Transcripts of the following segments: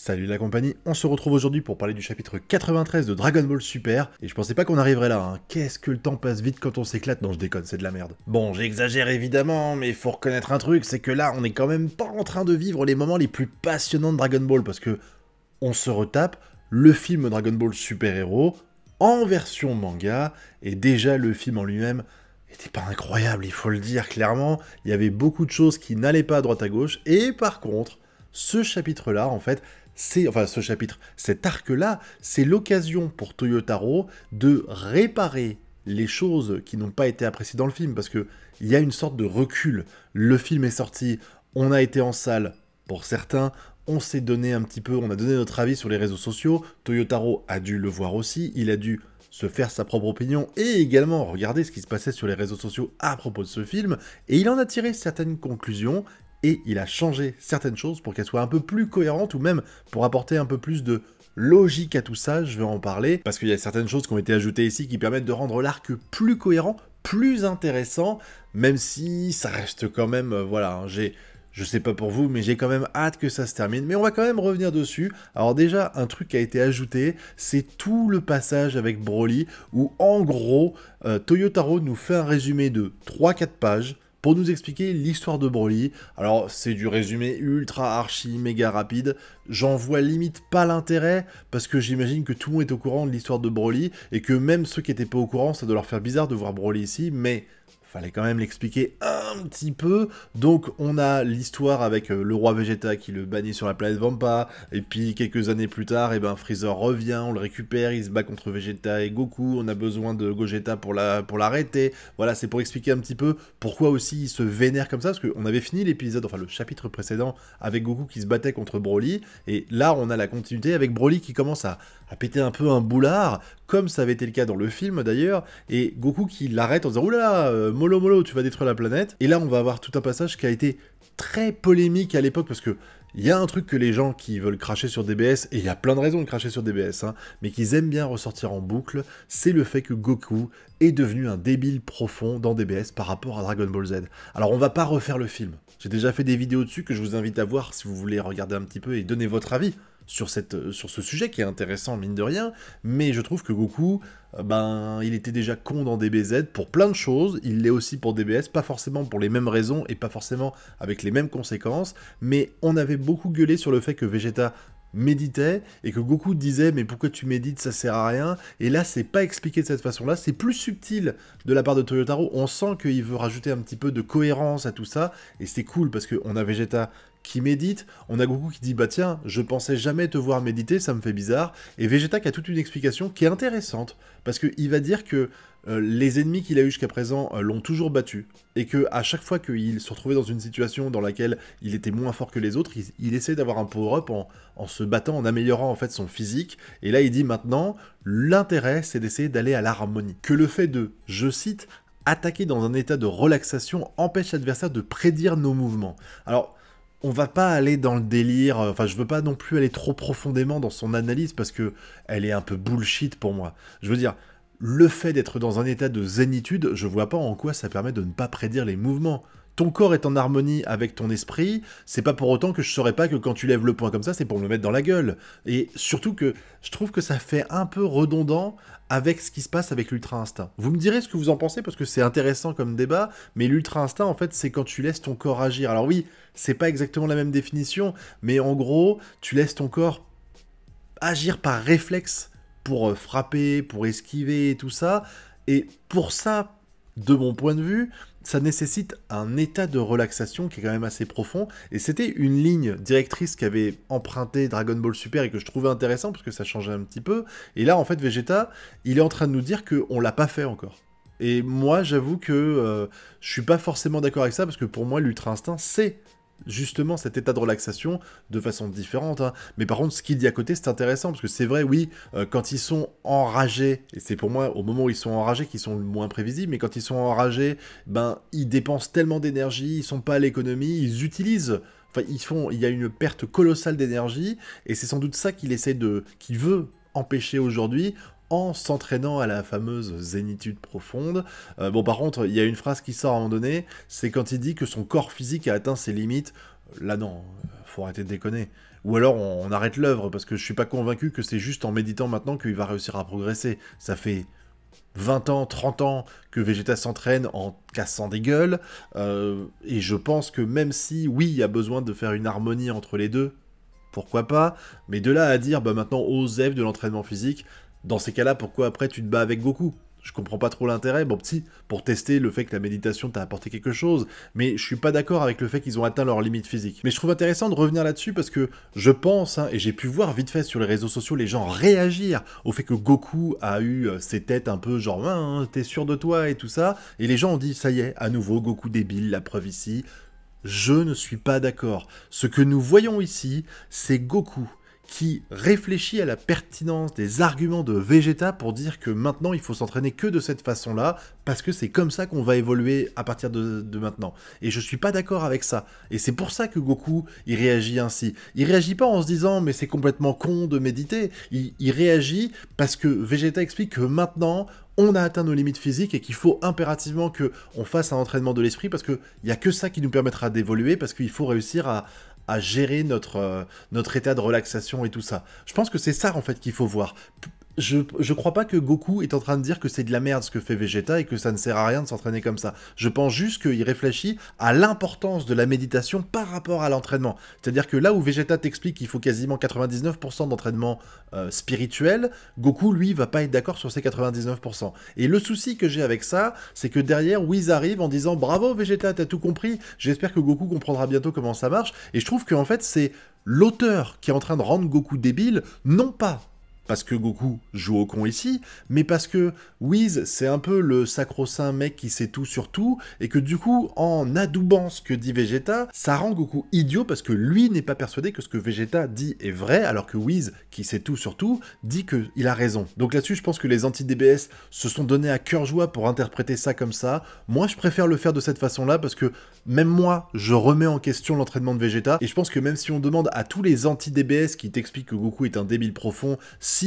Salut la compagnie, on se retrouve aujourd'hui pour parler du chapitre 93 de Dragon Ball Super, et je pensais pas qu'on arriverait là, hein. Qu'est-ce que le temps passe vite quand on s'éclate. Non, je déconne, c'est de la merde. Bon, j'exagère évidemment, mais faut reconnaître un truc, c'est que là, on est quand même pas en train de vivre les moments les plus passionnants de Dragon Ball, parce que on se retape le film Dragon Ball Super Hero en version manga, et déjà le film en lui-même était pas incroyable, il faut le dire clairement, il y avait beaucoup de choses qui n'allaient pas à droite à gauche, et par contre, ce chapitre-là, en fait, cet arc-là, c'est l'occasion pour Toyotaro de réparer les choses qui n'ont pas été appréciées dans le film, parce que il y a une sorte de recul. Le film est sorti, on a été en salle pour certains, on s'est donné un petit peu, on a donné notre avis sur les réseaux sociaux, Toyotaro a dû le voir aussi, il a dû se faire sa propre opinion et également regarder ce qui se passait sur les réseaux sociaux à propos de ce film, et il en a tiré certaines conclusions, et il a changé certaines choses pour qu'elles soient un peu plus cohérentes, ou même pour apporter un peu plus de logique à tout ça, je vais en parler, parce qu'il y a certaines choses qui ont été ajoutées ici qui permettent de rendre l'arc plus cohérent, plus intéressant, même si ça reste quand même, voilà, hein, je sais pas pour vous, mais j'ai quand même hâte que ça se termine, mais on va quand même revenir dessus. Alors déjà, un truc qui a été ajouté, c'est tout le passage avec Broly, où en gros, Toyotaro nous fait un résumé de 3-4 pages, pour nous expliquer l'histoire de Broly. Alors, c'est du résumé ultra archi méga rapide. J'en vois limite pas l'intérêt, parce que j'imagine que tout le monde est au courant de l'histoire de Broly, et que même ceux qui étaient pas au courant, ça doit leur faire bizarre de voir Broly ici, mais fallait quand même l'expliquer un petit peu. Donc on a l'histoire avec le roi Vegeta qui le bannit sur la planète Vampa, et puis quelques années plus tard, et ben Freezer revient, on le récupère, il se bat contre Vegeta et Goku, on a besoin de Gogeta pour l'arrêter. Voilà, c'est pour expliquer un petit peu pourquoi aussi il se vénère comme ça, parce qu'on avait fini l'épisode, enfin le chapitre précédent, avec Goku qui se battait contre Broly, et là on a la continuité avec Broly qui commence à péter un peu un boulard, comme ça avait été le cas dans le film d'ailleurs, et Goku qui l'arrête en disant « Oulala, mollo mollo, tu vas détruire la planète », et là on va avoir tout un passage qui a été très polémique à l'époque, parce que il y a un truc que les gens qui veulent cracher sur DBS, et il y a plein de raisons de cracher sur DBS, hein, mais qu'ils aiment bien ressortir en boucle, c'est le fait que Goku est devenu un débile profond dans DBS par rapport à Dragon Ball Z. Alors on va pas refaire le film, j'ai déjà fait des vidéos dessus que je vous invite à voir si vous voulez regarder un petit peu et donner votre avis sur ce sujet qui est intéressant mine de rien, mais je trouve que Goku, il était déjà con dans DBZ pour plein de choses, il l'est aussi pour DBS, pas forcément pour les mêmes raisons et pas forcément avec les mêmes conséquences, mais on avait beaucoup gueulé sur le fait que Vegeta méditait, et que Goku disait mais pourquoi tu médites, ça sert à rien, et là c'est pas expliqué de cette façon là, c'est plus subtil de la part de Toyotaro, on sent qu'il veut rajouter un petit peu de cohérence à tout ça, et c'est cool parce qu'on a Vegeta qui médite, on a Goku qui dit bah tiens, je pensais jamais te voir méditer, ça me fait bizarre, et Vegeta qui a toute une explication qui est intéressante, parce qu'il va dire que les ennemis qu'il a eu jusqu'à présent l'ont toujours battu, et que à chaque fois qu'il se retrouvait dans une situation dans laquelle il était moins fort que les autres, il essaie d'avoir un power-up en se battant, en améliorant en fait son physique, et là il dit maintenant, l'intérêt c'est d'essayer d'aller à l'harmonie. Que le fait de, je cite, attaquer dans un état de relaxation empêche l'adversaire de prédire nos mouvements. Alors, on va pas aller dans le délire, enfin je veux pas non plus aller trop profondément dans son analyse parce que elle est un peu bullshit pour moi. Je veux dire, le fait d'être dans un état de zénitude, je vois pas en quoi ça permet de ne pas prédire les mouvements. Ton corps est en harmonie avec ton esprit, c'est pas pour autant que je saurais pas que quand tu lèves le poing comme ça, c'est pour me le mettre dans la gueule. Et surtout que je trouve que ça fait un peu redondant avec ce qui se passe avec l'Ultra Instinct. Vous me direz ce que vous en pensez, parce que c'est intéressant comme débat, mais l'Ultra Instinct, en fait, c'est quand tu laisses ton corps agir. Alors oui, c'est pas exactement la même définition, mais en gros, tu laisses ton corps agir par réflexe pour frapper, pour esquiver et tout ça, et pour ça, de mon point de vue, ça nécessite un état de relaxation qui est quand même assez profond, et c'était une ligne directrice qu'avait emprunté Dragon Ball Super et que je trouvais intéressant parce que ça changeait un petit peu, et là en fait Vegeta, il est en train de nous dire qu'on l'a pas fait encore. Et moi j'avoue que je suis pas forcément d'accord avec ça, parce que pour moi l'Ultra Instinct c'est justement cet état de relaxation de façon différente, hein. Mais par contre ce qu'il dit à côté c'est intéressant, parce que c'est vrai oui, quand ils sont enragés, et c'est pour moi au moment où ils sont enragés qu'ils sont le moins prévisibles, mais quand ils sont enragés, ben ils dépensent tellement d'énergie, ils sont pas à l'économie, ils utilisent, enfin il y a une perte colossale d'énergie, et c'est sans doute ça qu'il veut empêcher aujourd'hui, en s'entraînant à la fameuse zénitude profonde. Bon, par contre, il y a une phrase qui sort à un moment donné, c'est quand il dit que son corps physique a atteint ses limites. Là, non, faut arrêter de déconner. Ou alors on arrête l'œuvre, parce que je suis pas convaincu que c'est juste en méditant maintenant qu'il va réussir à progresser. Ça fait 20 ans, 30 ans que Vegeta s'entraîne en cassant des gueules, et je pense que même si, oui, il y a besoin de faire une harmonie entre les deux, pourquoi pas, mais de là à dire, bah maintenant, osef de l'entraînement physique, dans ces cas-là, pourquoi après tu te bats avec Goku? Je comprends pas trop l'intérêt, bon petit, pour tester le fait que la méditation t'a apporté quelque chose, mais je suis pas d'accord avec le fait qu'ils ont atteint leur limite physique. Mais je trouve intéressant de revenir là-dessus parce que je pense, hein, et j'ai pu voir vite fait sur les réseaux sociaux les gens réagir au fait que Goku a eu ces têtes un peu genre hein, t'es sûr de toi et tout ça, et les gens ont dit ça y est, à nouveau Goku débile, la preuve ici. Je ne suis pas d'accord. Ce que nous voyons ici, c'est Goku qui réfléchit à la pertinence des arguments de Vegeta pour dire que maintenant il faut s'entraîner que de cette façon-là, parce que c'est comme ça qu'on va évoluer à partir de maintenant. Et je suis pas d'accord avec ça. Et c'est pour ça que Goku, il réagit ainsi. Il réagit pas en se disant mais c'est complètement con de méditer. Il réagit parce que Vegeta explique que maintenant, on a atteint nos limites physiques et qu'il faut impérativement qu'on fasse un entraînement de l'esprit parce qu'il n'y a que ça qui nous permettra d'évoluer, parce qu'il faut réussir à gérer notre état de relaxation et tout ça. Je pense que c'est ça en fait qu'il faut voir. Je crois pas que Goku est en train de dire que c'est de la merde ce que fait Vegeta et que ça ne sert à rien de s'entraîner comme ça. Je pense juste qu'il réfléchit à l'importance de la méditation par rapport à l'entraînement. C'est-à-dire que là où Vegeta t'explique qu'il faut quasiment 99% d'entraînement spirituel, Goku, lui, va pas être d'accord sur ces 99%. Et le souci que j'ai avec ça, c'est que derrière, Whis arrive en disant « Bravo Vegeta, t'as tout compris, j'espère que Goku comprendra bientôt comment ça marche. » Et je trouve qu'en fait, c'est l'auteur qui est en train de rendre Goku débile, non pas parce que Goku joue au con ici, mais parce que Whis, c'est un peu le sacro-saint mec qui sait tout sur tout, et que du coup, en adoubant ce que dit Vegeta, ça rend Goku idiot parce que lui n'est pas persuadé que ce que Vegeta dit est vrai, alors que Whis, qui sait tout sur tout, dit qu'il a raison. Donc là-dessus, je pense que les anti-DBS se sont donnés à cœur joie pour interpréter ça comme ça. Moi, je préfère le faire de cette façon-là, parce que même moi, je remets en question l'entraînement de Vegeta, et je pense que même si on demande à tous les anti-DBS qui t'expliquent que Goku est un débile profond, si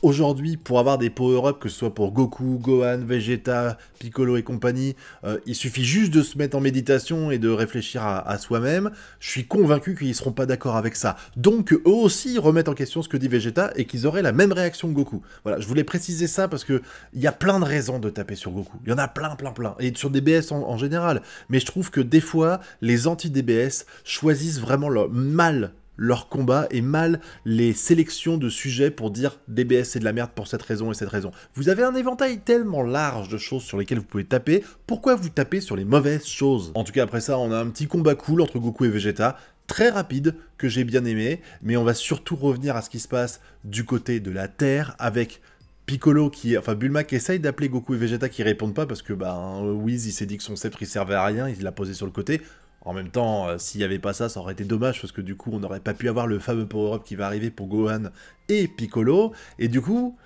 aujourd'hui, pour avoir des power-up, que ce soit pour Goku, Gohan, Vegeta, Piccolo et compagnie, il suffit juste de se mettre en méditation et de réfléchir à soi-même, je suis convaincu qu'ils seront pas d'accord avec ça. Donc eux aussi remettent en question ce que dit Vegeta et qu'ils auraient la même réaction que Goku. Voilà, je voulais préciser ça parce que il y a plein de raisons de taper sur Goku. Il y en a plein, et sur DBS en général. Mais je trouve que des fois, les anti-DBS choisissent vraiment mal leur combat et mal les sélections de sujets pour dire DBS c'est de la merde pour cette raison et cette raison. Vous avez un éventail tellement large de choses sur lesquelles vous pouvez taper, pourquoi vous tapez sur les mauvaises choses? En tout cas après ça, on a un petit combat cool entre Goku et Vegeta, très rapide, que j'ai bien aimé, mais on va surtout revenir à ce qui se passe du côté de la Terre avec Piccolo Bulma qui essaye d'appeler Goku et Vegeta qui répondent pas parce que Whis il s'est dit que son sceptre il servait à rien, il l'a posé sur le côté. En même temps, s'il n'y avait pas ça, ça aurait été dommage, parce que du coup, on n'aurait pas pu avoir le fameux power-up qui va arriver pour Gohan et Piccolo, et du coup...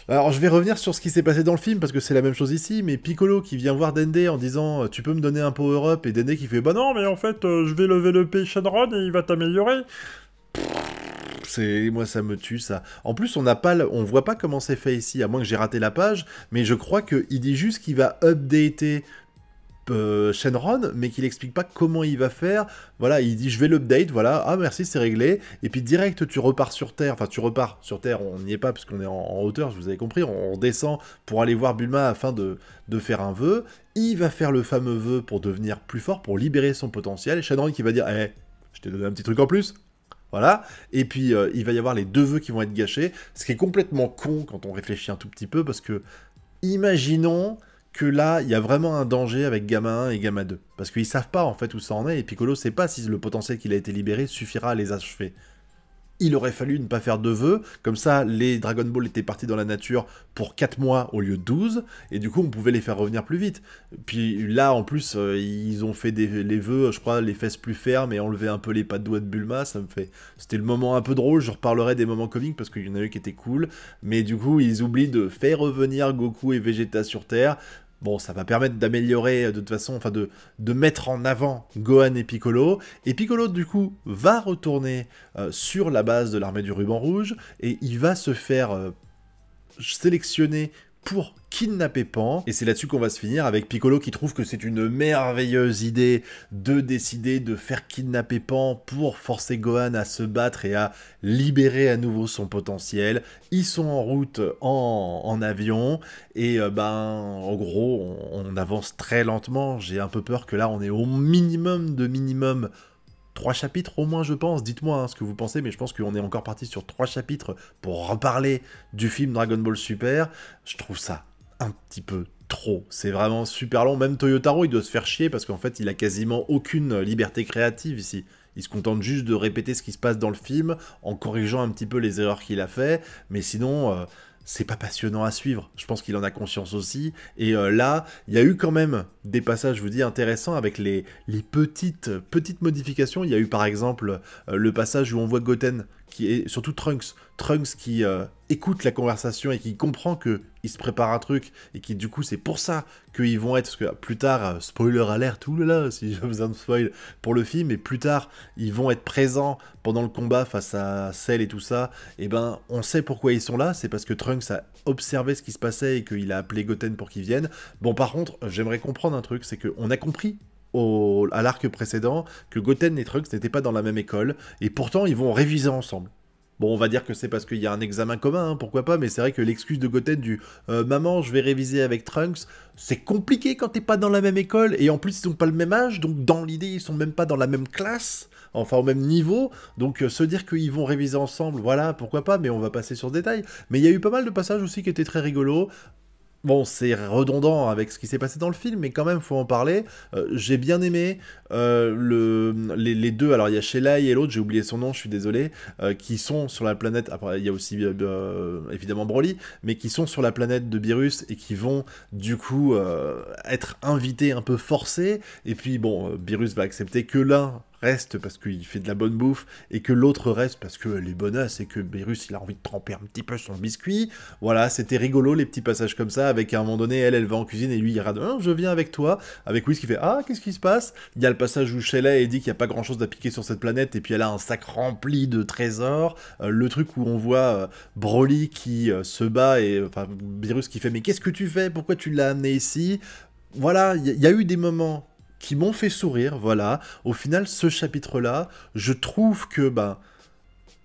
Alors, je vais revenir sur ce qui s'est passé dans le film, parce que c'est la même chose ici, mais Piccolo qui vient voir Dende en disant « Tu peux me donner un power-up ?» et Dende qui fait « Bah non, mais en fait, je vais lever le P Shenron et il va t'améliorer !» Moi ça me tue ça. En plus on voit pas comment c'est fait ici, à moins que j'ai raté la page, mais je crois qu'il dit juste qu'il va updater Shenron, mais qu'il explique pas comment il va faire. Voilà, il dit je vais l'update, voilà, ah merci c'est réglé, et puis direct tu repars sur Terre, on n'y est pas parce qu'on est en hauteur, vous avez compris, on descend pour aller voir Bulma afin de faire un vœu, il va faire le fameux vœu pour devenir plus fort, pour libérer son potentiel, et Shenron qui va dire je t'ai donné un petit truc en plus. Voilà, et puis il va y avoir les 2 vœux qui vont être gâchés, ce qui est complètement con quand on réfléchit un tout petit peu, parce que, imaginons que là, il y a vraiment un danger avec Gamma 1 et Gamma 2, parce qu'ils savent pas en fait où ça en est, et Piccolo sait pas si le potentiel qu'il a été libéré suffira à les achever. Il aurait fallu ne pas faire de vœux, comme ça les Dragon Ball étaient partis dans la nature pour 4 mois au lieu de 12, et du coup on pouvait les faire revenir plus vite. Puis là en plus ils ont fait les vœux, je crois, les fesses plus fermes et enlever un peu les pas de doigts de Bulma, c'était le moment un peu drôle, je reparlerai des moments comiques parce qu'il y en a eu qui étaient cool, mais du coup ils oublient de faire revenir Goku et Vegeta sur Terre. Bon, ça va permettre d'améliorer de toute façon, de mettre en avant Gohan et Piccolo du coup va retourner sur la base de l'armée du ruban rouge, et il va se faire sélectionner pour kidnapper Pan, et c'est là-dessus qu'on va se finir avec Piccolo qui trouve que c'est une merveilleuse idée de décider de faire kidnapper Pan pour forcer Gohan à se battre et à libérer à nouveau son potentiel. Ils sont en route en avion, et en gros, on avance très lentement. J'ai un peu peur que là, on est au minimum 3 chapitres au moins, je pense. Dites-moi ce que vous pensez, mais je pense qu'on est encore parti sur 3 chapitres pour reparler du film Dragon Ball Super. Je trouve ça un petit peu trop. C'est vraiment super long. Même Toyotaro, il doit se faire chier parce qu'en fait, il a quasiment aucune liberté créative ici. Il se contente juste de répéter ce qui se passe dans le film en corrigeant un petit peu les erreurs qu'il a fait. Mais sinon, c'est pas passionnant à suivre. Je pense qu'il en a conscience aussi. Et là, il y a eu quand même des passages, je vous dis, intéressants avec les petites modifications. Il y a eu par exemple le passage où on voit Goten, qui est surtout Trunks qui écoute la conversation et qui comprend que il se prépare un truc, et qui du coup c'est pour ça qu'ils vont être, parce que plus tard, spoiler alert, oulala, si j'ai besoin de spoil pour le film, et plus tard, ils vont être présents pendant le combat face à Cell et tout ça, et ben on sait pourquoi ils sont là, c'est parce que Trunks a observé ce qui se passait et qu'il a appelé Goten pour qu'il vienne. Bon, par contre, j'aimerais comprendre un truc, c'est qu'on a compris à l'arc précédent que Goten et Trunks n'étaient pas dans la même école, et pourtant ils vont réviser ensemble. Bon, on va dire que c'est parce qu'il y a un examen commun, hein, pourquoi pas, mais c'est vrai que l'excuse de Goten du maman, je vais réviser avec Trunks, c'est compliqué quand t'es pas dans la même école, et en plus ils ont pas le même âge, donc dans l'idée ils sont même pas dans la même classe, enfin au même niveau, donc se dire qu'ils vont réviser ensemble, voilà, pourquoi pas, mais on va passer sur ce détail. Mais il y a eu pas mal de passages aussi qui étaient très rigolos. Bon, c'est redondant avec ce qui s'est passé dans le film, mais quand même, faut en parler. J'ai bien aimé les deux, alors il y a Sheila et l'autre, j'ai oublié son nom, je suis désolé, qui sont sur la planète, après il y a aussi évidemment Broly, mais qui sont sur la planète de Beerus et qui vont du coup être invités un peu forcés, et puis bon, Beerus va accepter que l'un reste parce qu'il fait de la bonne bouffe, et que l'autre reste parce qu'elle est bonasse, et que Beerus il a envie de tremper un petit peu son biscuit. Voilà, c'était rigolo les petits passages comme ça, avec à un moment donné, elle va en cuisine, et lui il rade, je viens avec toi, avec Whis qui fait, ah, qu'est-ce qui se passe? Il y a le passage où Sheila dit qu'il n'y a pas grand chose à piquer sur cette planète, et puis elle a un sac rempli de trésors, le truc où on voit Broly qui se bat, et enfin Beerus qui fait, mais qu'est-ce que tu fais? Pourquoi tu l'as amené ici? Voilà, il y a eu des moments qui m'ont fait sourire, voilà. Au final, ce chapitre-là, je trouve que,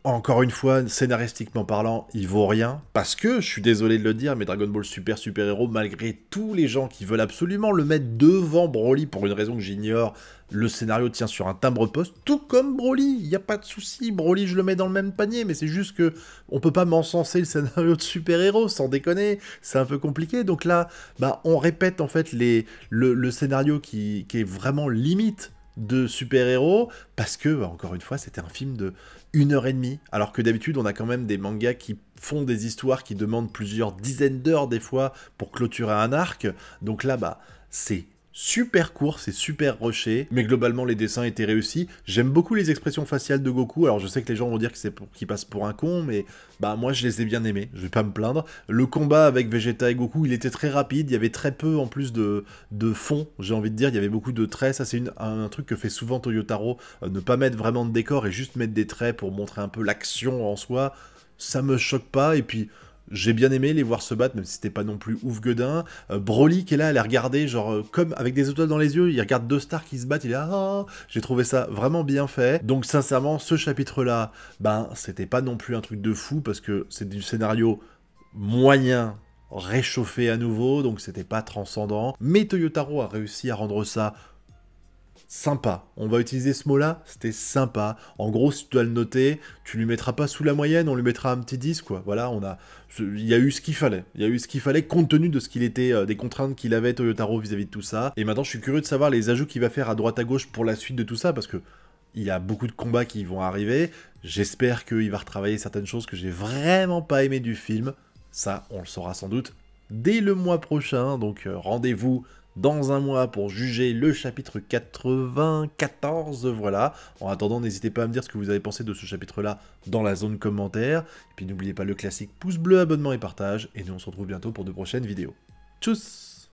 encore une fois, scénaristiquement parlant, il vaut rien, parce que, je suis désolé de le dire, mais Dragon Ball Super Super Hero, malgré tous les gens qui veulent absolument le mettre devant Broly, pour une raison que j'ignore, le scénario tient sur un timbre-poste, tout comme Broly, il n'y a pas de souci, Broly je le mets dans le même panier, mais c'est juste que on peut pas m'encenser le scénario de Super Hero, sans déconner, c'est un peu compliqué, donc là, on répète en fait le scénario qui est vraiment limite de super-héros, parce que, encore une fois, c'était un film de 1h30, alors que d'habitude, on a quand même des mangas qui font des histoires qui demandent plusieurs dizaines d'heures, des fois, pour clôturer un arc, donc là, c'est super court, c'est super rushé, mais globalement les dessins étaient réussis. J'aime beaucoup les expressions faciales de Goku, alors je sais que les gens vont dire que c'est pour qu'il passe pour un con, mais moi je les ai bien aimés, je vais pas me plaindre. Le combat avec Vegeta et Goku, il était très rapide, il y avait très peu en plus de fond, j'ai envie de dire, il y avait beaucoup de traits, ça c'est un truc que fait souvent Toyotaro, ne pas mettre vraiment de décor et juste mettre des traits pour montrer un peu l'action en soi, ça me choque pas, et puis j'ai bien aimé les voir se battre, même si c'était pas non plus ouf gueudin. Broly qui est là, elle a regardé, genre, comme avec des étoiles dans les yeux, il regarde deux stars qui se battent, il est là, ah, j'ai trouvé ça vraiment bien fait. Donc sincèrement, ce chapitre-là, c'était pas non plus un truc de fou, parce que c'est du scénario moyen, réchauffé à nouveau, donc c'était pas transcendant. Mais Toyotaro a réussi à rendre ça sympa. On va utiliser ce mot-là, c'était sympa. En gros, si tu dois le noter, tu lui mettras pas sous la moyenne, on lui mettra un petit 10, quoi. Voilà, il y a eu ce qu'il fallait. Il y a eu ce qu'il fallait, compte tenu de ce qu'il était, des contraintes qu'il avait, Toyotaro, vis-à-vis de tout ça. Et maintenant, je suis curieux de savoir les ajouts qu'il va faire à droite à gauche pour la suite de tout ça, parce que il y a beaucoup de combats qui vont arriver. J'espère qu'il va retravailler certaines choses que j'ai vraiment pas aimées du film. Ça, on le saura sans doute dès le mois prochain, donc rendez-vous dans un mois pour juger le chapitre 94, voilà. En attendant, n'hésitez pas à me dire ce que vous avez pensé de ce chapitre-là dans la zone commentaire. Et puis n'oubliez pas le classique pouce bleu, abonnement et partage. Et nous on se retrouve bientôt pour de prochaines vidéos. Tchuss!